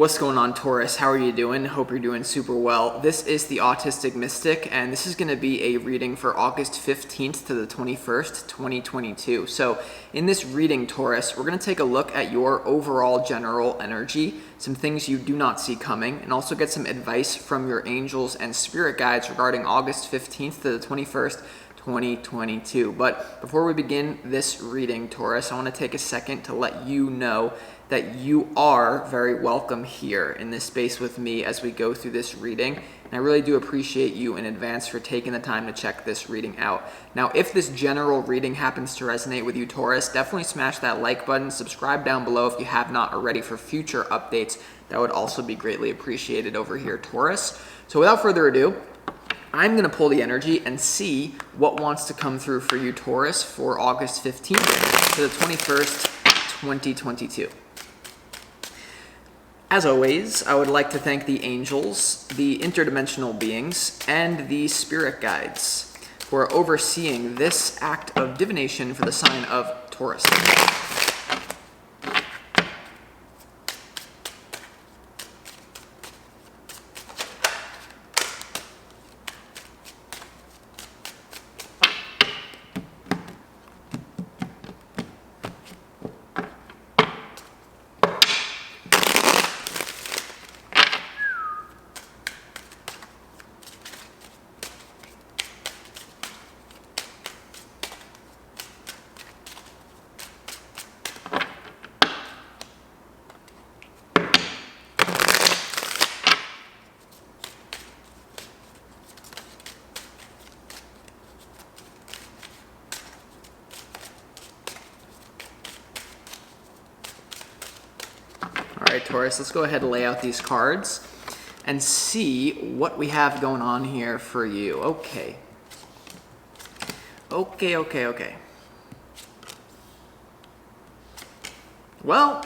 What's going on, Taurus? How are you doing? Hope you're doing super well. This is the Autistic Mystic, and this is going to be a reading for August 15th to the 21st, 2022. So in this reading, Taurus, we're going to take a look at your overall general energy, some things you do not see coming, and also get some advice from your angels and spirit guides regarding August 15th to the 21st, 2022. But before we begin this reading, Taurus, I want to take a second to let you know that you are very welcome here in this space with me as we go through this reading. And I really do appreciate you in advance for taking the time to check this reading out. Now, if this general reading happens to resonate with you, Taurus, definitely smash that like button, subscribe down below if you have not already for future updates. That would also be greatly appreciated over here, Taurus. So without further ado, I'm going to pull the energy and see what wants to come through for you, Taurus, for August 15th to the 21st, 2022. As always, I would like to thank the angels, the interdimensional beings, and the spirit guides for overseeing this act of divination for the sign of Taurus. All right, Taurus, let's go ahead and lay out these cards and see what we have going on here for you. Okay. Well,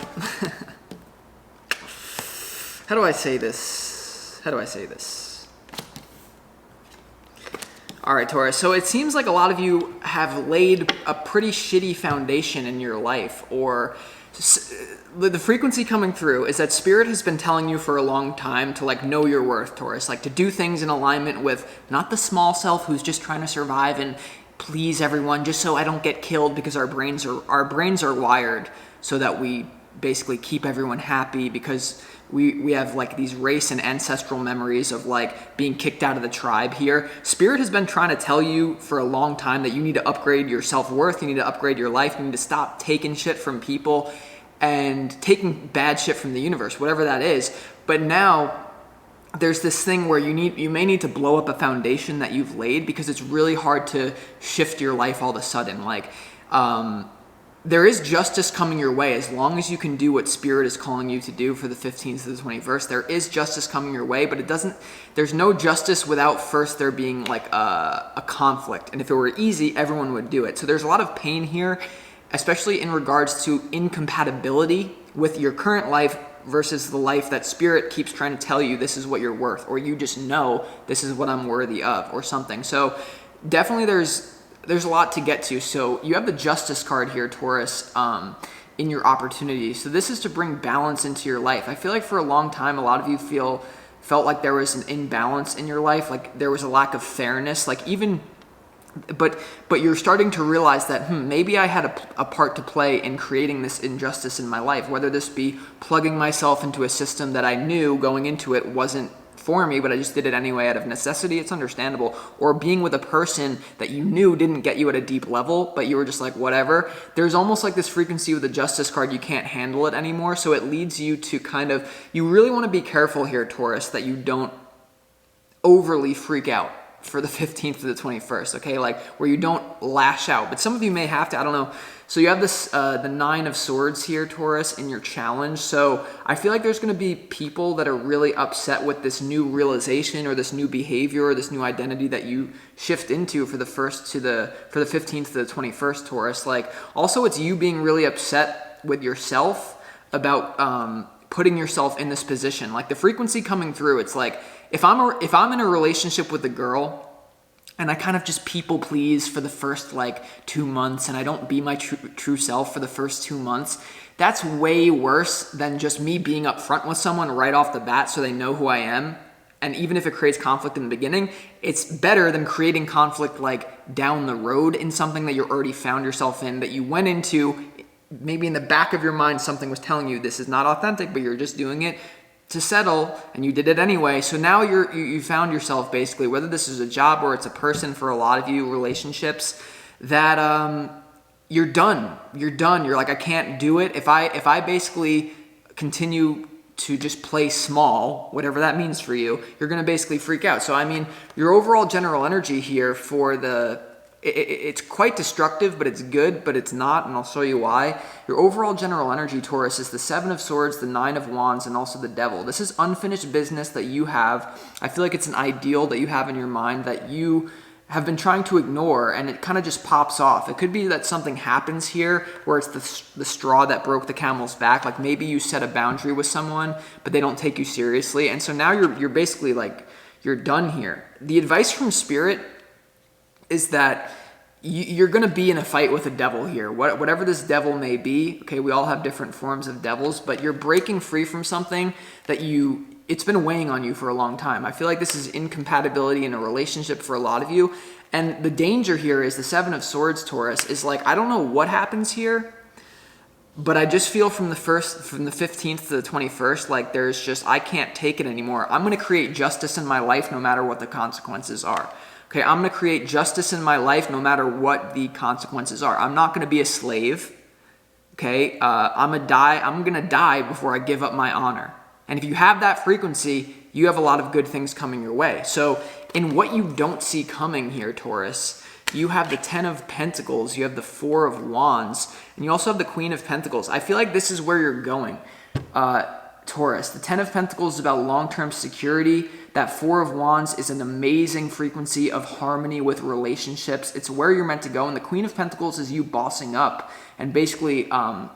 how do I say this? All right, Taurus, so it seems like a lot of you have laid a pretty shitty foundation in your life, or the frequency coming through is that spirit has been telling you for a long time to know your worth, Taurus, to do things in alignment with not the small self who's just trying to survive and please everyone just so I don't get killed, because our brains are wired so that we basically keep everyone happy, because we have these race and ancestral memories of being kicked out of the tribe here. Spirit has been trying to tell you for a long time that you need to upgrade your self-worth, you need to upgrade your life, you need to stop taking shit from people and taking bad shit from the universe, whatever that is. But now there's this thing where you may need to blow up a foundation that you've laid, because it's really hard to shift your life all of a sudden. There is justice coming your way as long as you can do what Spirit is calling you to do for the 15th to the 21st. There is justice coming your way, but there's no justice without first there being a conflict. And if it were easy, everyone would do it. So there's a lot of pain here, especially in regards to incompatibility with your current life versus the life that Spirit keeps trying to tell you this is what you're worth, or you just know this is what I'm worthy of, or something. So definitely there's a lot to get to. So you have the Justice card here, Taurus, in your opportunities. So this is to bring balance into your life. I feel like for a long time, a lot of you felt like there was an imbalance in your life, there was a lack of fairness, but you're starting to realize that maybe I had a part to play in creating this injustice in my life, whether this be plugging myself into a system that I knew going into it wasn't for me, but I just did it anyway out of necessity. It's understandable. Or being with a person that you knew didn't get you at a deep level, but you were just whatever. There's almost this frequency with the Justice card, you can't handle it anymore. So it leads you to you really want to be careful here, Taurus, that you don't overly freak out for the 15th to the 21st, okay? Where you don't lash out. But some of you may have to, I don't know. So you have this, the Nine of Swords here, Taurus, in your challenge. So I feel like there's going to be people that are really upset with this new realization or this new behavior or this new identity that you shift into for the 15th to the 21st, Taurus. Also it's you being really upset with yourself about putting yourself in this position. The frequency coming through, it's if I'm in a relationship with a girl and I kind of just people please for the first 2 months, and I don't be my true self for the first 2 months, That's way worse than just me being upfront with someone right off the bat so they know who I am. And even if it creates conflict in the beginning, it's better than creating conflict like down the road in something that you already found yourself in, that you went into. Maybe in the back of your mind, something was telling you this is not authentic, but you're just doing it to settle, and you did it anyway. So now you found yourself basically, whether this is a job or it's a person, for a lot of you, relationships, that you're done. You're done. You're like, I can't do it. If I basically continue to just play small, whatever that means for you, you're going to basically freak out. So I mean, your overall general energy here for it's quite destructive, but it's good, but it's not, and I'll show you why. Your overall general energy, Taurus, is the 7 of Swords, the 9 of Wands, and also the Devil. This is unfinished business that you have. I feel like it's an ideal that you have in your mind that you have been trying to ignore, and it kind of just pops off. It could be that something happens here where it's the straw that broke the camel's back. Like maybe you set a boundary with someone, but they don't take you seriously, and so now you're basically like, you're done here. The advice from Spirit is that you're going to be in a fight with a devil here, whatever this devil may be. Okay, we all have different forms of devils, but you're breaking free from something that it's been weighing on you for a long time. I feel like this is incompatibility in a relationship for a lot of you, and the danger here is the 7 of Swords, Taurus, is like, I don't know what happens here, but I just feel from the 15th to the 21st, like there's just, I can't take it anymore. I'm going to create justice in my life no matter what the consequences are. Okay, I'm going to create justice in my life no matter what the consequences are. I'm not going to be a slave. Okay, I'm going to die before I give up my honor. And if you have that frequency, you have a lot of good things coming your way. So in what you don't see coming here, Taurus, you have the 10 of Pentacles, you have the 4 of Wands, and you also have the Queen of Pentacles. I feel like this is where you're going, Taurus. The 10 of Pentacles is about long-term security. That 4 of Wands is an amazing frequency of harmony with relationships. It's where you're meant to go. And the Queen of Pentacles is you bossing up. And basically,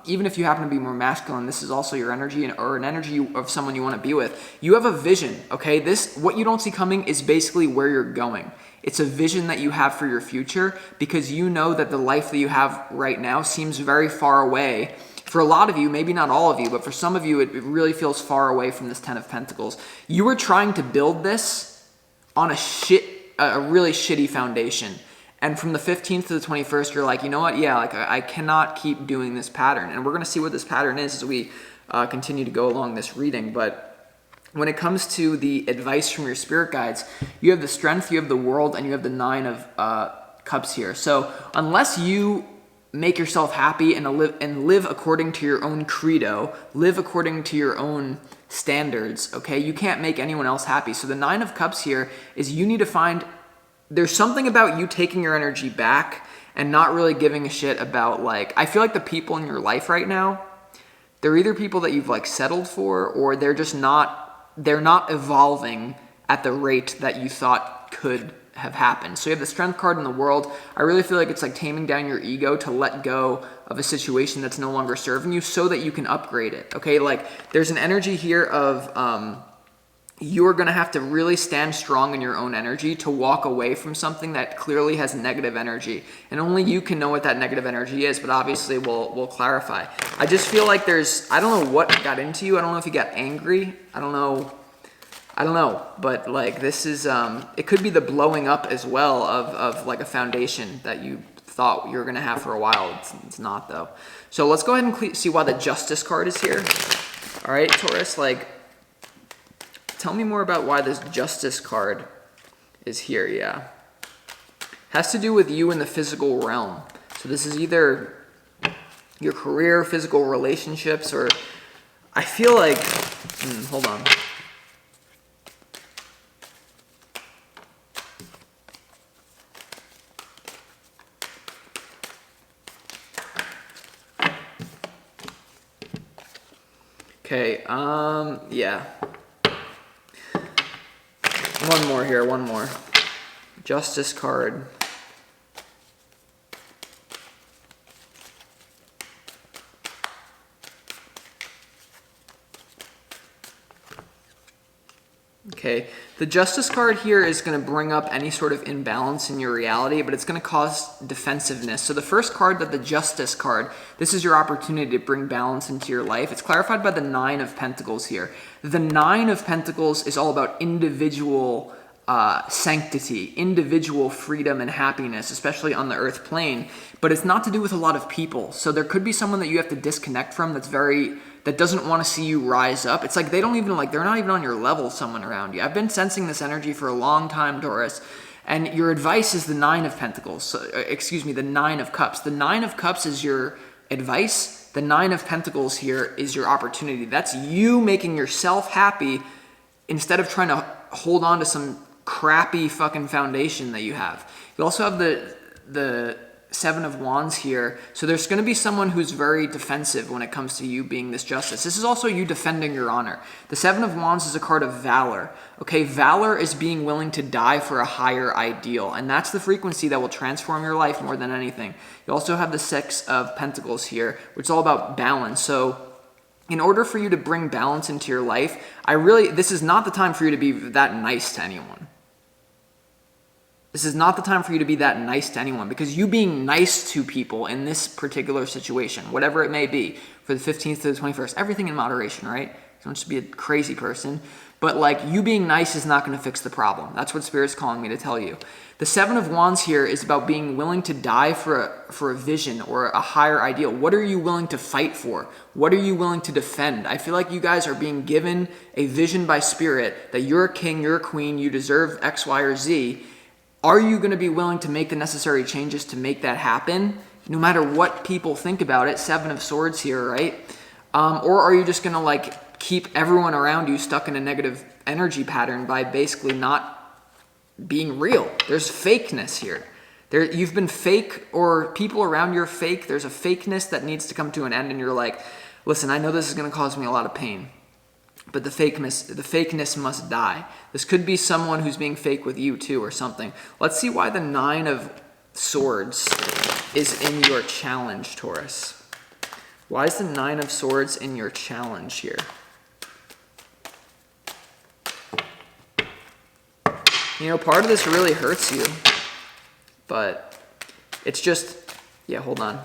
even if you happen to be more masculine, this is also your energy or an energy of someone you want to be with. You have a vision, okay? What you don't see coming is basically where you're going. It's a vision that you have for your future because you know that the life that you have right now seems very far away. For a lot of you, maybe not all of you, but for some of you, it really feels far away from this 10 of Pentacles. You were trying to build this on a really shitty foundation. And from the 15th to the 21st, you're like, you know what? Yeah, like I cannot keep doing this pattern. And we're going to see what this pattern is as we continue to go along this reading. But when it comes to the advice from your spirit guides, you have the Strength, you have the World, and you have the 9 of Cups here. So unless you make yourself happy and live according to your own credo, live according to your own standards, okay? You can't make anyone else happy. So the 9 of Cups here is you need to find, there's something about you taking your energy back and not really giving a shit about, like, I feel like the people in your life right now, they're either people that you've like settled for, or they're not evolving at the rate that you thought could have happened. So you have the Strength card in the World. I really feel like it's like taming down your ego to let go of a situation that's no longer serving you so that you can upgrade it. Okay, like there's an energy here of you're going to have to really stand strong in your own energy to walk away from something that clearly has negative energy. And only you can know what that negative energy is, but obviously we'll clarify. I just feel like I don't know what got into you. I don't know if you got angry. I don't know, but like this is, it could be the blowing up as well of like a foundation that you thought you were going to have for a while. It's not though. So let's go ahead and see why the Justice card is here. All right, Taurus, like tell me more about why this Justice card is here. Yeah. Has to do with you in the physical realm. So this is either your career, physical relationships, or I feel like, hold on. Okay, yeah. One more here, one more. Justice card. Okay, the Justice card here is going to bring up any sort of imbalance in your reality, but it's going to cause defensiveness. So the first card, the Justice card, this is your opportunity to bring balance into your life. It's clarified by the Nine of Pentacles here. The Nine of Pentacles is all about individual sanctity, individual freedom and happiness, especially on the earth plane, but it's not to do with a lot of people. So there could be someone that you have to disconnect from that doesn't want to see you rise up. It's like they're not even on your level, someone around you. I've been sensing this energy for a long time, Taurus, and your advice is the Nine of Pentacles. So, the Nine of Cups. The Nine of Cups is your advice. The Nine of Pentacles here is your opportunity. That's you making yourself happy instead of trying to hold on to some crappy fucking foundation that you have. You also have the Seven of Wands here. So there's going to be someone who's very defensive when it comes to you being this justice. This is also you defending your honor. The Seven of Wands is a card of valor. Okay, valor is being willing to die for a higher ideal. And that's the frequency that will transform your life more than anything. You also have the Six of Pentacles here, which is all about balance. So in order for you to bring balance into your life, this is not the time for you to be that nice to anyone. This is not the time for you to be that nice to anyone, because you being nice to people in this particular situation, whatever it may be, for the 15th to the 21st, everything in moderation, right? Don't just be a crazy person. But like, you being nice is not going to fix the problem. That's what Spirit's calling me to tell you. The Seven of Wands here is about being willing to die for a vision or a higher ideal. What are you willing to fight for? What are you willing to defend? I feel like you guys are being given a vision by Spirit that you're a king, you're a queen, you deserve X, Y, or Z. Are you going to be willing to make the necessary changes to make that happen, no matter what people think about it? Seven of Swords here, right? Or are you just going to keep everyone around you stuck in a negative energy pattern by basically not being real? There's fakeness here. You've been fake, or people around you are fake. There's a fakeness that needs to come to an end, and you're like, listen, I know this is going to cause me a lot of pain, but the fakeness must die. This could be someone who's being fake with you too, or something. Let's see why the Nine of Swords is in your challenge, Taurus. Why is the Nine of Swords in your challenge here? You know, part of this really hurts you, but it's just, yeah, hold on.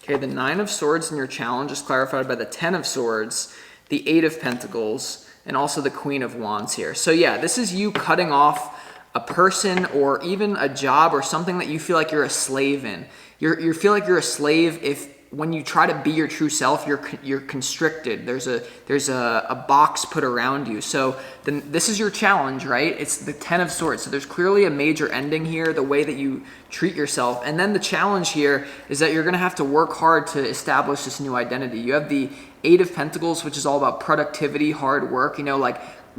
Okay, the Nine of Swords in your challenge is clarified by the Ten of Swords, the Eight of Pentacles, and also the Queen of Wands here. So yeah, this is you cutting off a person or even a job or something that you feel like you're a slave in. You feel like you're a slave if when you try to be your true self, you're constricted. There's a box put around you. So this is your challenge, right? It's the Ten of Swords. So there's clearly a major ending here, the way that you treat yourself. And then the challenge here is that you're going to have to work hard to establish this new identity. You have the Eight of Pentacles, which is all about productivity, hard work,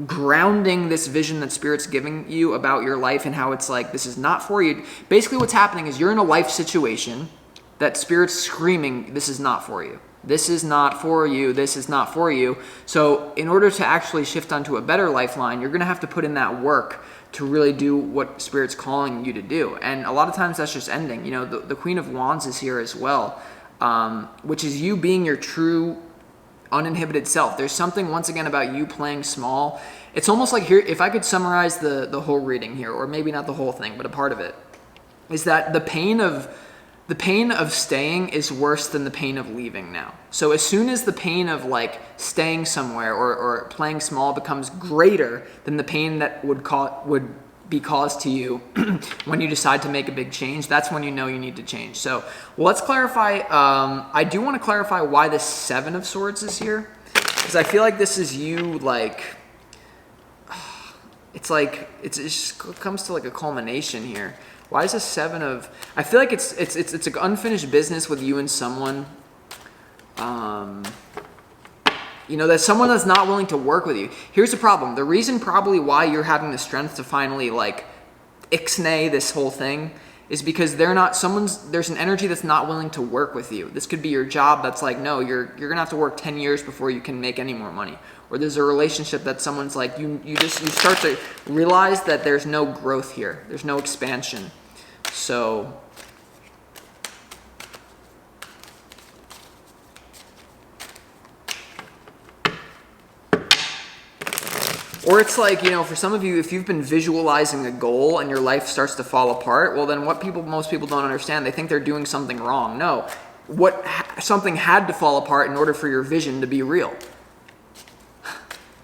grounding this vision that Spirit's giving you about your life and how it's like, this is not for you. Basically what's happening is you're in a life situation that Spirit's screaming, this is not for you. This is not for you. This is not for you. So in order to actually shift onto a better lifeline, you're going to have to put in that work to really do what Spirit's calling you to do. And a lot of times that's just ending. The Queen of Wands is here as well, which is you being your true uninhibited self. There's something, once again, about you playing small. It's almost like here, if I could summarize the whole reading here, or maybe not the whole thing, but a part of it, is that the pain of staying is worse than the pain of leaving now. So as soon as the pain of staying somewhere or playing small becomes greater than the pain that would be caused to you when you decide to make a big change, that's when you know you need to change. So let's clarify. I do want to clarify why the Seven of Swords is here, because I feel like this is you it just comes to a culmination here. Why is a Seven of... I feel like it's an unfinished business with you and someone. That someone that's not willing to work with you. Here's the problem. The reason probably why you're having the strength to finally ixnay this whole thing is because there's an energy that's not willing to work with you. This could be your job that's like, no, you're gonna have to work 10 years before you can make any more money. Or there's a relationship that someone's like, you start to realize that there's no growth here. There's no expansion. So or it's like, for some of you, if you've been visualizing a goal and your life starts to fall apart, well, then most people don't understand, they think they're doing something wrong. No, something had to fall apart in order for your vision to be real.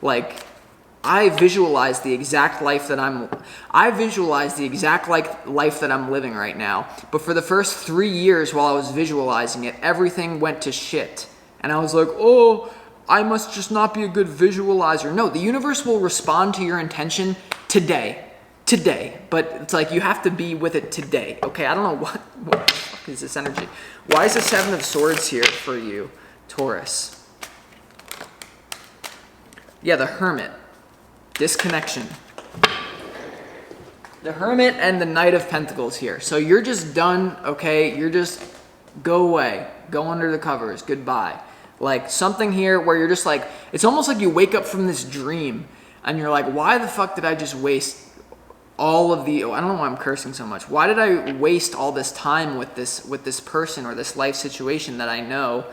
Like, I visualize the exact life that I'm living right now. But for the first 3 years while I was visualizing it, everything went to shit. And I was like, oh, I must just not be a good visualizer. No, the universe will respond to your intention today. But it's like you have to be with it today. Okay, I don't know what the fuck is this energy. Why is the Seven of Swords here for you, Taurus? Yeah, the Hermit. Disconnection. The Hermit and the Knight of Pentacles here. So you're just done, okay? You're just, go away. Go under the covers. Goodbye. Like something here where you're just like, it's almost like you wake up from this dream and you're like, why the fuck did I just waste all of I don't know why I'm cursing so much. Why did I waste all this time with this person or this life situation that I know?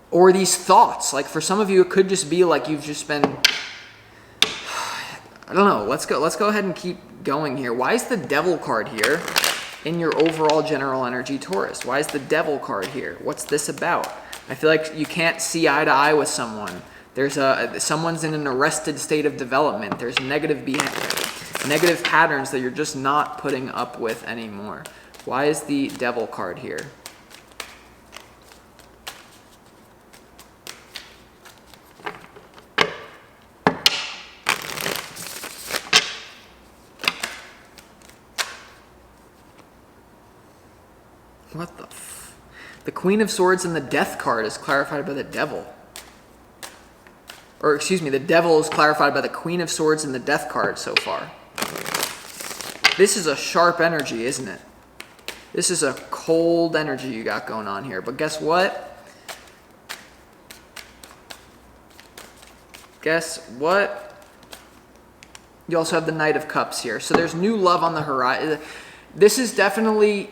Or these thoughts? Like for some of you, it could just be like you've just been, I don't know. Let's go ahead and keep going here. Why is the Devil card here in your overall general energy, Taurus? Why is the Devil card here? What's this about? I feel like you can't see eye to eye with someone. Someone's in an arrested state of development. There's negative patterns that you're just not putting up with anymore. Why is the Devil card here? What the The Queen of Swords and the Death card is clarified by the Devil. Or excuse me, the Devil is clarified by the Queen of Swords and the Death card so far. This is a sharp energy, isn't it? This is a cold energy you got going on here. But guess what? You also have the Knight of Cups here. So there's new love on the horizon. This is definitely,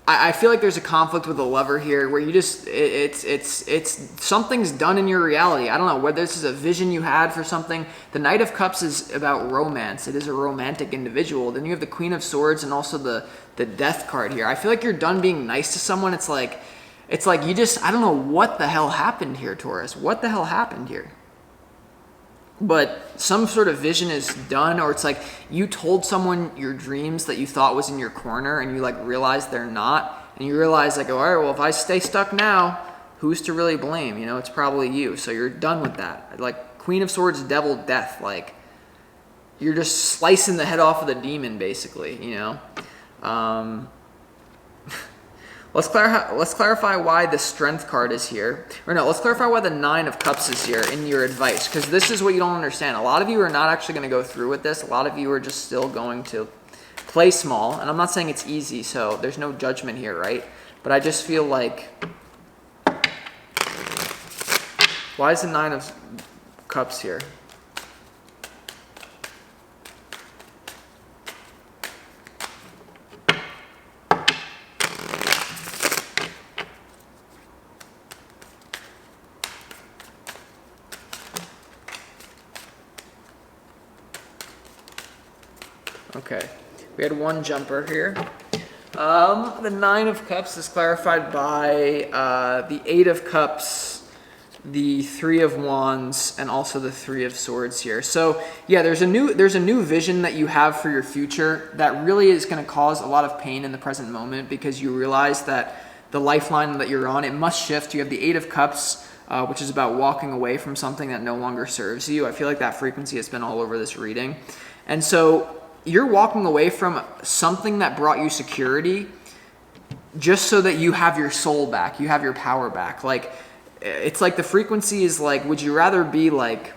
I feel like there's a conflict with the Lover here where you just, it's something's done in your reality. I don't know whether this is a vision you had for something. The Knight of Cups is about romance. It is a romantic individual. Then you have the Queen of Swords and also the Death card here. I feel like you're done being nice to someone. It's like you just, I don't know what the hell happened here, Taurus. What the hell happened here? But some sort of vision is done, or it's like you told someone your dreams that you thought was in your corner and you like realize they're not, and you realize like, all right, well, if I stay stuck now, who's to really blame? You know, it's probably you. So you're done with that. Like Queen of Swords, Devil, Death, like you're just slicing the head off of the demon basically, you know? Let's clarify why the Strength card is here. Or no, let's clarify why the Nine of Cups is here in your advice. Because this is what you don't understand. A lot of you are not actually going to go through with this. A lot of you are just still going to play small. And I'm not saying it's easy, so there's no judgment here, right? But I just feel like, why is the Nine of Cups here? Okay, we had one jumper here. The Nine of Cups is clarified by the Eight of Cups, the Three of Wands, and also the Three of Swords here. So yeah, there's a new vision that you have for your future that really is going to cause a lot of pain in the present moment because you realize that the lifeline that you're on, it must shift. You have the Eight of Cups, which is about walking away from something that no longer serves you. I feel like that frequency has been all over this reading. And so you're walking away from something that brought you security just so that you have your soul back, you have your power back. Like, it's like the frequency is like, would you rather be like,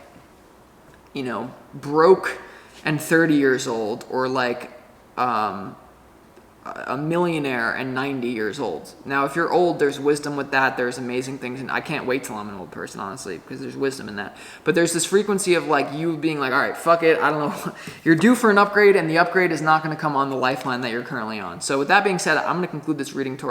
you know, broke and 30 years old, or like a millionaire and 90 years old. Now, if you're old, there's wisdom with that. There's amazing things, and I can't wait till I'm an old person, honestly, because there's wisdom in that. But there's this frequency of like you being like, all right, fuck it, I don't know. You're due for an upgrade, and the upgrade is not going to come on the lifeline that you're currently on. So with that being said, I'm going to conclude this reading, Taurus.